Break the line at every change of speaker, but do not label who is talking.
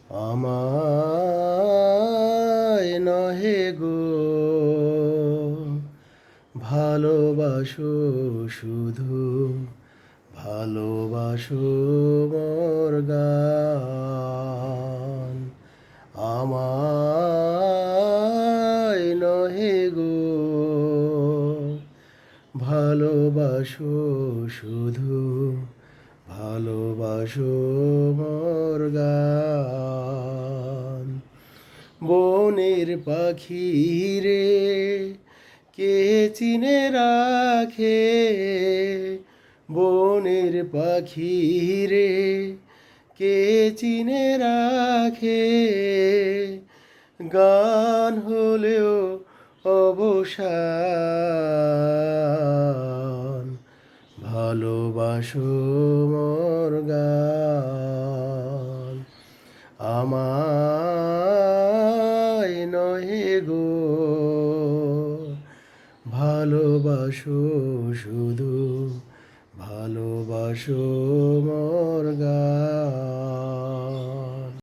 আমায় নহে গো ভালোবাসো শুধু, ভালোবাসো মোর গান। আমায় নহে গো ভালোবাসো শুধু, ভালোবাসো মোর গান। বনের পাখি রে কে চিনে রাখে, বনের পাখি রে কে চিনে রাখে, গান হলেও অবসান। ভালোবাসো মোর গান। আমায় নহে গো ভালোবাসো শুধু, ভালোবাসো মোর